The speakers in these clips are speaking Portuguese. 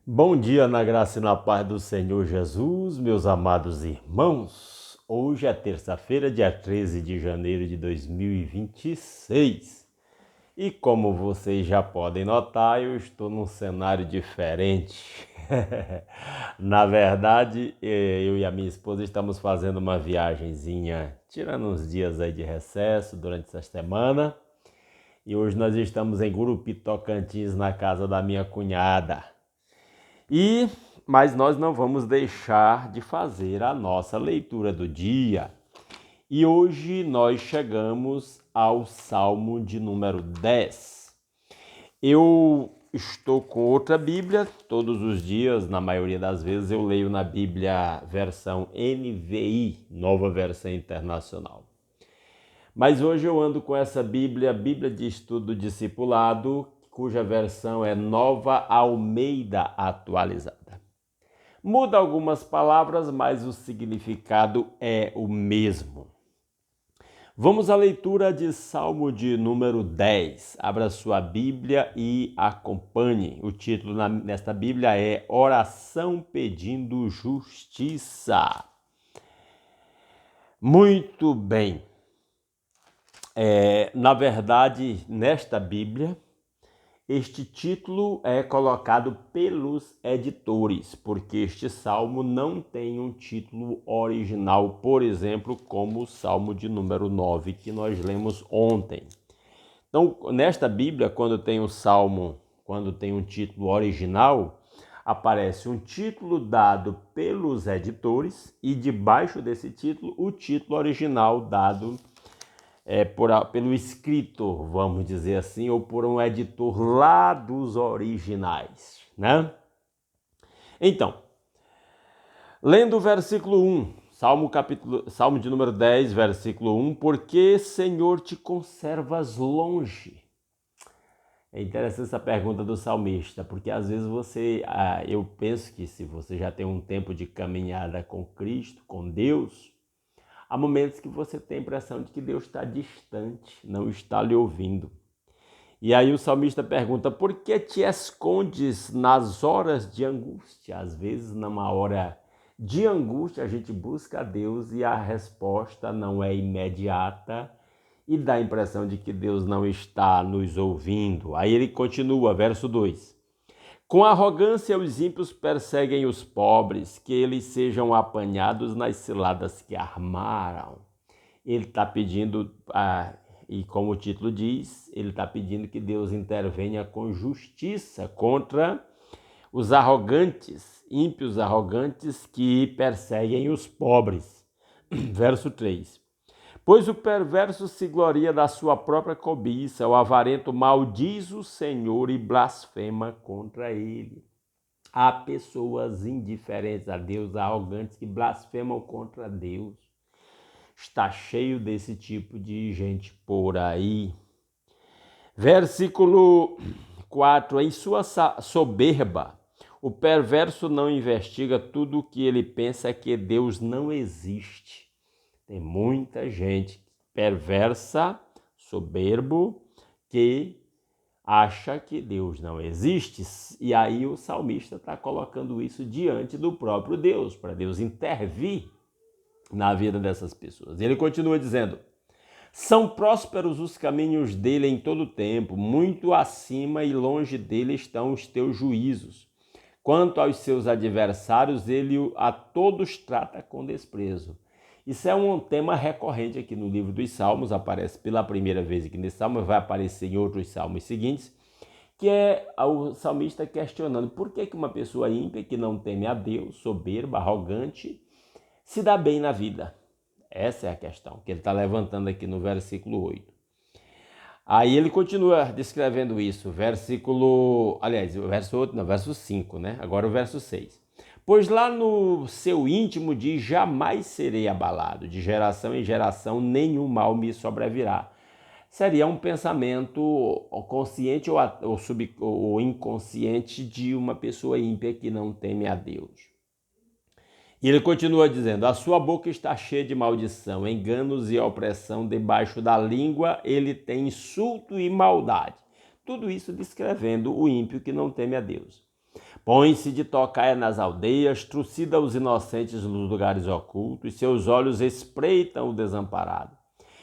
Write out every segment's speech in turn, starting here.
Bom dia na graça e na paz do Senhor Jesus, meus amados irmãos. Hoje é terça-feira, dia 13 de janeiro de 2026. E como vocês já podem notar, eu estou num cenário diferente. Na verdade, eu e a minha esposa estamos fazendo uma viagenzinha, tirando uns dias aí de recesso durante essa semana. E hoje nós estamos em Gurupi, Tocantins, na casa da minha cunhada. Mas nós não vamos deixar de fazer a nossa leitura do dia. E hoje nós chegamos ao Salmo de número 10. Eu estou com outra Bíblia, todos os dias, na maioria das vezes, eu leio na Bíblia versão NVI, Nova Versão Internacional. Mas hoje eu ando com essa Bíblia de Estudo Discipulado, cuja versão é Nova Almeida Atualizada. Muda algumas palavras, mas o significado é o mesmo. Vamos à leitura de Salmo de número 10. Abra sua Bíblia e acompanhe. O título nesta Bíblia é Oração Pedindo Justiça. Muito bem. Na verdade, nesta Bíblia, este título é colocado pelos editores, porque este salmo não tem um título original, por exemplo, como o Salmo de número 9, que nós lemos ontem. Então, nesta Bíblia, quando tem um título original, aparece um título dado pelos editores e debaixo desse título, o título original dado pelo escritor, vamos dizer assim, ou por um editor lá dos originais, né? Então, lendo o versículo 1, Salmo de número 10, versículo 1, porque, Senhor, te conservas longe? É interessante essa pergunta do salmista, porque às vezes eu penso que se você já tem um tempo de caminhada com Cristo, com Deus, há momentos que você tem a impressão de que Deus está distante, não está lhe ouvindo. E aí o salmista pergunta, por que te escondes nas horas de angústia? Às vezes, numa hora de angústia, a gente busca a Deus e a resposta não é imediata e dá a impressão de que Deus não está nos ouvindo. Aí ele continua, verso 2. Com arrogância os ímpios perseguem os pobres, que eles sejam apanhados nas ciladas que armaram. Ele está pedindo, e como o título diz, ele está pedindo que Deus intervenha com justiça contra os arrogantes, ímpios arrogantes que perseguem os pobres. Verso 3. Pois o perverso se gloria da sua própria cobiça, o avarento maldiz o Senhor e blasfema contra ele. Há pessoas indiferentes a Deus, arrogantes, que blasfemam contra Deus. Está cheio desse tipo de gente por aí. Versículo 4. Em sua soberba, o perverso não investiga, tudo o que ele pensa é que Deus não existe. Tem muita gente perversa, soberbo, que acha que Deus não existe. E aí o salmista está colocando isso diante do próprio Deus, para Deus intervir na vida dessas pessoas. Ele continua dizendo, são prósperos os caminhos dele em todo o tempo, muito acima e longe dele estão os teus juízos. Quanto aos seus adversários, ele a todos trata com desprezo. Isso é um tema recorrente aqui no livro dos Salmos, aparece pela primeira vez aqui nesse salmo, vai aparecer em outros salmos seguintes, que é o salmista questionando por que uma pessoa ímpia que não teme a Deus, soberba, arrogante, se dá bem na vida. Essa é a questão que ele está levantando aqui no versículo 8. Aí ele continua descrevendo isso, o verso 5, né? Agora o verso 6. Pois lá no seu íntimo diz, jamais serei abalado, de geração em geração nenhum mal me sobrevirá. Seria um pensamento consciente ou inconsciente de uma pessoa ímpia que não teme a Deus. E ele continua dizendo, a sua boca está cheia de maldição, enganos e opressão, debaixo da língua ele tem insulto e maldade. Tudo isso descrevendo o ímpio que não teme a Deus. Põe-se de tocaia nas aldeias, trucida os inocentes nos lugares ocultos, seus olhos espreitam o desamparado.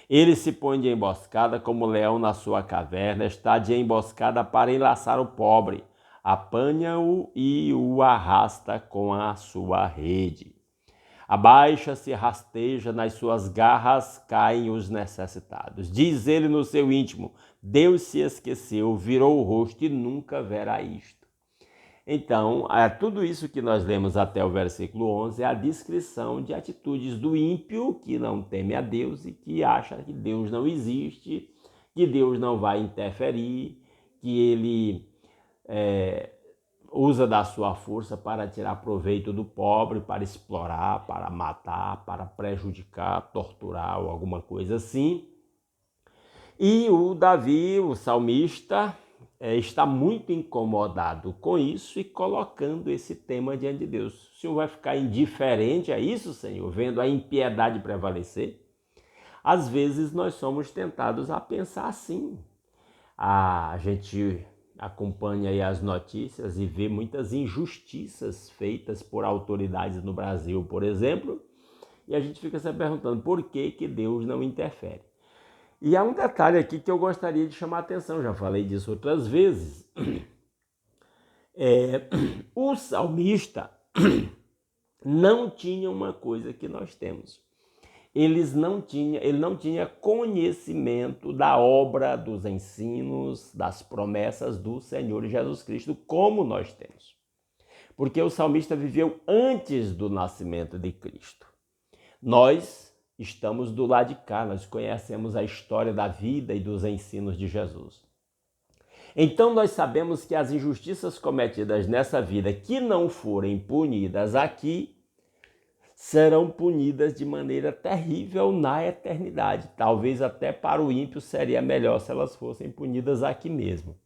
Ele se põe de emboscada como leão na sua caverna, está de emboscada para enlaçar o pobre, apanha-o e o arrasta com a sua rede. Abaixa-se, rasteja, nas suas garras caem os necessitados. Diz ele no seu íntimo: Deus se esqueceu, virou o rosto e nunca verá isto. Então, tudo isso que nós lemos até o versículo 11 é a descrição de atitudes do ímpio que não teme a Deus e que acha que Deus não existe, que Deus não vai interferir, que ele usa da sua força para tirar proveito do pobre, para explorar, para matar, para prejudicar, torturar ou alguma coisa assim. E o Davi, o salmista, está muito incomodado com isso e colocando esse tema diante de Deus. O Senhor vai ficar indiferente a isso, Senhor, vendo a impiedade prevalecer? Às vezes nós somos tentados a pensar assim. A gente acompanha aí as notícias e vê muitas injustiças feitas por autoridades no Brasil, por exemplo, e a gente fica se perguntando por que Deus não interfere. E há um detalhe aqui que eu gostaria de chamar a atenção, já falei disso outras vezes. O salmista não tinha uma coisa que nós temos. Ele não tinha conhecimento da obra, dos ensinos, das promessas do Senhor Jesus Cristo, como nós temos. Porque o salmista viveu antes do nascimento de Cristo. Nós estamos do lado de cá, nós conhecemos a história da vida e dos ensinos de Jesus. Então nós sabemos que as injustiças cometidas nessa vida que não forem punidas aqui, serão punidas de maneira terrível na eternidade. Talvez até para o ímpio seria melhor se elas fossem punidas aqui mesmo.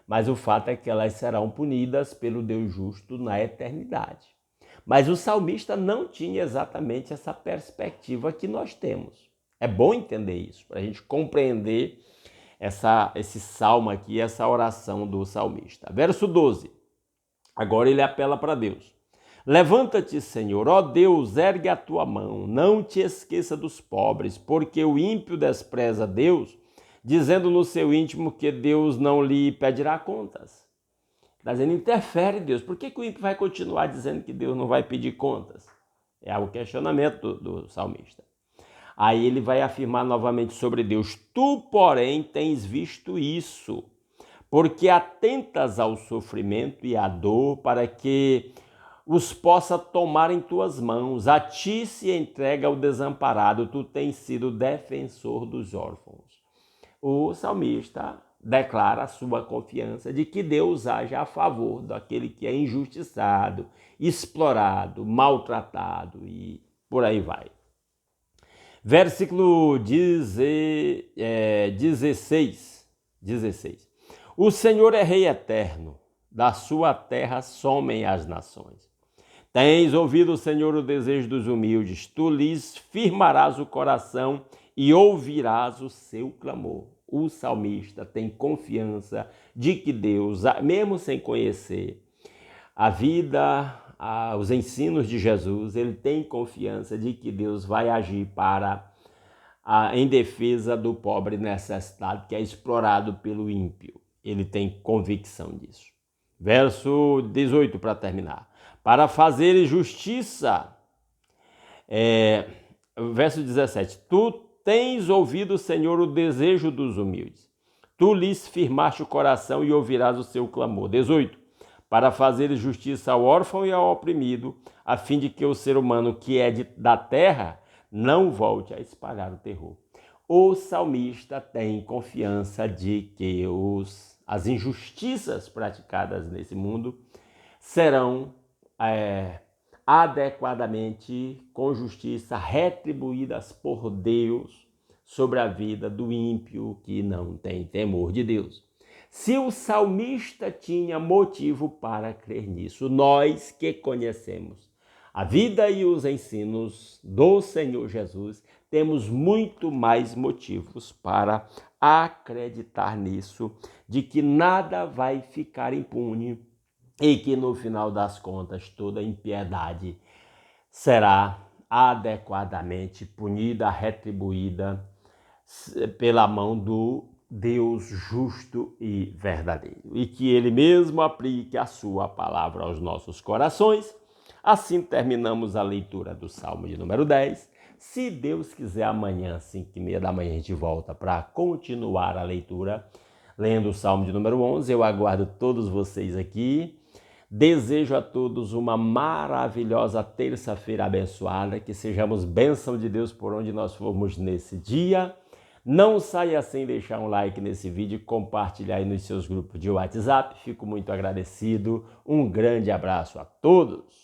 Mas o fato é que elas serão punidas pelo Deus justo na eternidade. Mas o salmista não tinha exatamente essa perspectiva que nós temos. É bom entender isso, para a gente compreender esse salmo aqui, essa oração do salmista. Verso 12. Agora ele apela para Deus. Levanta-te, Senhor, ó Deus, ergue a tua mão, não te esqueça dos pobres, porque o ímpio despreza Deus, dizendo no seu íntimo que Deus não lhe pedirá contas. Está dizendo, interfere Deus. Por que o ímpio vai continuar dizendo que Deus não vai pedir contas? É o questionamento do salmista. Aí ele vai afirmar novamente sobre Deus. Tu, porém, tens visto isso, porque atentas ao sofrimento e à dor, para que os possa tomar em tuas mãos. A ti se entrega o desamparado, tu tens sido defensor dos órfãos. O salmista declara a sua confiança de que Deus age a favor daquele que é injustiçado, explorado, maltratado e por aí vai. Versículo 16. O Senhor é Rei eterno, da sua terra somem as nações. Tens ouvido, Senhor, o desejo dos humildes, tu lhes firmarás o coração e ouvirás o seu clamor. O salmista tem confiança de que Deus, mesmo sem conhecer a vida, os ensinos de Jesus, ele tem confiança de que Deus vai agir em defesa do pobre necessitado, que é explorado pelo ímpio. Ele tem convicção disso. Verso 18 para terminar. Para fazer justiça, verso 17, tu tens ouvido, Senhor, o desejo dos humildes. Tu lhes firmaste o coração e ouvirás o seu clamor. 18, para fazer justiça ao órfão e ao oprimido, a fim de que o ser humano que é da terra não volte a espalhar o terror. O salmista tem confiança de que as injustiças praticadas nesse mundo serão adequadamente, com justiça, retribuídas por Deus sobre a vida do ímpio que não tem temor de Deus. Se o salmista tinha motivo para crer nisso, nós que conhecemos a vida e os ensinos do Senhor Jesus, temos muito mais motivos para acreditar nisso, de que nada vai ficar impune, e que no final das contas toda impiedade será adequadamente punida, retribuída pela mão do Deus justo e verdadeiro. E que Ele mesmo aplique a sua palavra aos nossos corações. Assim terminamos a leitura do Salmo de número 10. Se Deus quiser, amanhã, 5h30 da manhã, a gente volta para continuar a leitura, lendo o Salmo de número 11. Eu aguardo todos vocês aqui. Desejo a todos uma maravilhosa terça-feira abençoada, que sejamos bênção de Deus por onde nós formos nesse dia. Não saia sem deixar um like nesse vídeo e compartilhar aí nos seus grupos de WhatsApp. Fico muito agradecido. Um grande abraço a todos.